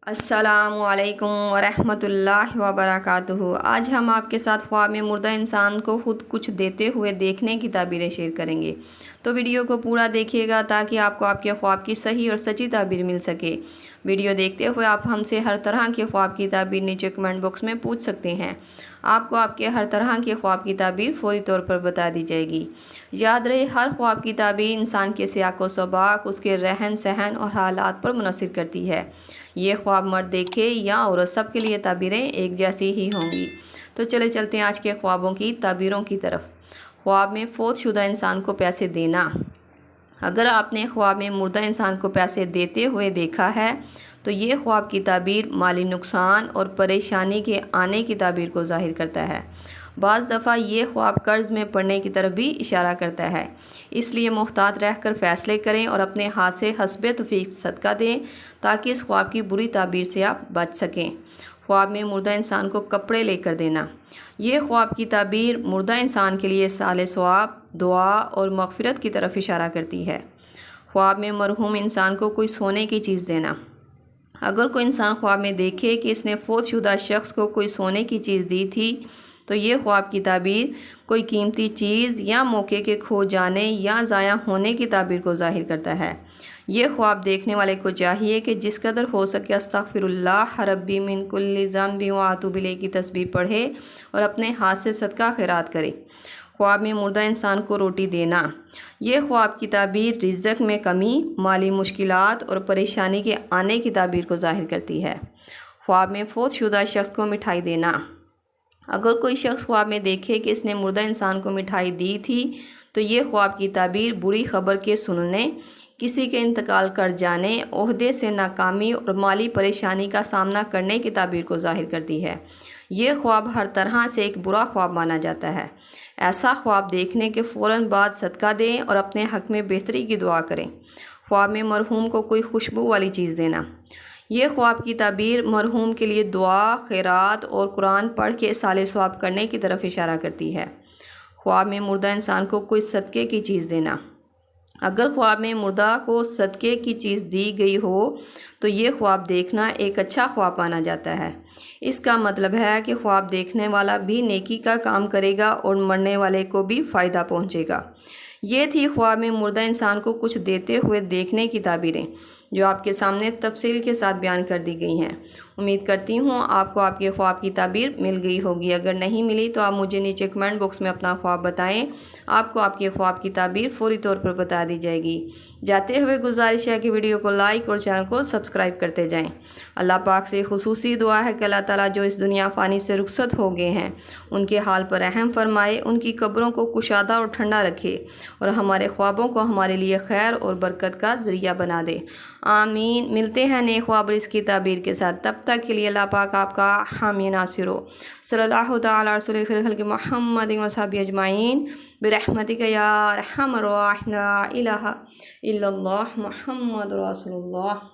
السلام علیکم ورحمۃ اللہ وبرکاتہ۔ آج ہم آپ کے ساتھ خواب میں مردہ انسان کو خود کچھ دیتے ہوئے دیکھنے کی تعبیریں شیئر کریں گے، تو ویڈیو کو پورا دیکھیے گا تاکہ آپ کو آپ کے خواب کی صحیح اور سچی تعبیر مل سکے۔ ویڈیو دیکھتے ہوئے آپ ہم سے ہر طرح کے خواب کی تعبیر نیچے کمنٹ باکس میں پوچھ سکتے ہیں۔ آپ کو آپ کے ہر طرح کے خواب کی تعبیر فوری طور پر بتا دی جائے گی۔ یاد رہے، ہر خواب کی تعبیر انسان کے سیاق و سباق، اس کے رہن سہن اور حالات پر منحصر کرتی ہے۔ یہ خواب مرد دیکھے یا عورت، سب کے لیے تعبیریں ایک جیسی ہی ہوں گی۔ تو چلتے ہیں آج کے خوابوں کی تعبیروں کی طرف۔ خواب میں فوت شدہ انسان کو پیسے دینا۔ اگر آپ نے خواب میں مردہ انسان کو پیسے دیتے ہوئے دیکھا ہے تو یہ خواب کی تعبیر مالی نقصان اور پریشانی کے آنے کی تعبیر کو ظاہر کرتا ہے۔ بعض دفعہ یہ خواب قرض میں پڑنے کی طرف بھی اشارہ کرتا ہے، اس لیے محتاط رہ کر فیصلے کریں اور اپنے ہاتھ سے حسب توفیق صدقہ دیں تاکہ اس خواب کی بری تعبیر سے آپ بچ سکیں۔ خواب میں مردہ انسان کو کپڑے لے کر دینا۔ یہ خواب کی تعبیر مردہ انسان کے لیے صالح ثواب، دعا اور مغفرت کی طرف اشارہ کرتی ہے۔ خواب میں مرحوم انسان کو کوئی سونے کی چیز دینا۔ اگر کوئی انسان خواب میں دیکھے کہ اس نے فوت شدہ شخص کو کوئی سونے کی چیز دی تھی تو یہ خواب کی تعبیر کوئی قیمتی چیز یا موقع کے کھو جانے یا ضائع ہونے کی تعبیر کو ظاہر کرتا ہے۔ یہ خواب دیکھنے والے کو چاہیے کہ جس قدر ہو سکے استغفر اللہ ربی من کل ذنب واتوب الیہ کی تسبیح پڑھے اور اپنے ہاتھ سے صدقہ خیرات کرے۔ خواب میں مردہ انسان کو روٹی دینا۔ یہ خواب کی تعبیر رزق میں کمی، مالی مشکلات اور پریشانی کے آنے کی تعبیر کو ظاہر کرتی ہے۔ خواب میں فوت شدہ شخص کو مٹھائی دینا۔ اگر کوئی شخص خواب میں دیکھے کہ اس نے مردہ انسان کو مٹھائی دی تھی تو یہ خواب کی تعبیر بری خبر کے سننے، کسی کے انتقال کر جانے، عہدے سے ناکامی اور مالی پریشانی کا سامنا کرنے کی تعبیر کو ظاہر کرتی ہے۔ یہ خواب ہر طرح سے ایک برا خواب مانا جاتا ہے۔ ایسا خواب دیکھنے کے فوراً بعد صدقہ دیں اور اپنے حق میں بہتری کی دعا کریں۔ خواب میں مرحوم کو کوئی خوشبو والی چیز دینا۔ یہ خواب کی تعبیر مرحوم کے لیے دعا، خیرات اور قرآن پڑھ کے صالح ثواب کرنے کی طرف اشارہ کرتی ہے۔ خواب میں مردہ انسان کو کوئی صدقے کی چیز دینا۔ اگر خواب میں مردہ کو صدقے کی چیز دی گئی ہو تو یہ خواب دیکھنا ایک اچھا خواب مانا جاتا ہے۔ اس کا مطلب ہے کہ خواب دیکھنے والا بھی نیکی کا کام کرے گا اور مرنے والے کو بھی فائدہ پہنچے گا۔ یہ تھی خواب میں مردہ انسان کو کچھ دیتے ہوئے دیکھنے کی تعبیریں، جو آپ کے سامنے تفصیل کے ساتھ بیان کر دی گئی ہیں۔ امید کرتی ہوں آپ کو آپ کے خواب کی تعبیر مل گئی ہوگی۔ اگر نہیں ملی تو آپ مجھے نیچے کمنٹ باکس میں اپنا خواب بتائیں، آپ کو آپ کے خواب کی تعبیر فوری طور پر بتا دی جائے گی۔ جاتے ہوئے گزارش ہے کہ ویڈیو کو لائک اور چینل کو سبسکرائب کرتے جائیں۔ اللہ پاک سے خصوصی دعا ہے کہ اللہ تعالیٰ جو اس دنیا فانی سے رخصت ہو گئے ہیں ان کے حال پر رحم فرمائے، ان کی قبروں کو کشادہ اور ٹھنڈا رکھے اور ہمارے خوابوں کو ہمارے لیے خیر اور برکت کا ذریعہ بنا دے۔ آمین۔ ملتے ہیں نئے خواب اور اس کی تعبیر کے ساتھ، تب تک کے لیے اللہ پاک آپ کا حامی ناصر ہو۔ صلی اللہ تعالیٰ رسول خیر خلق محمد و صحبہ اجمعین برحمتک یا ارحم الراحمین۔ لا الہ الا اللہ محمد رسول اللہ۔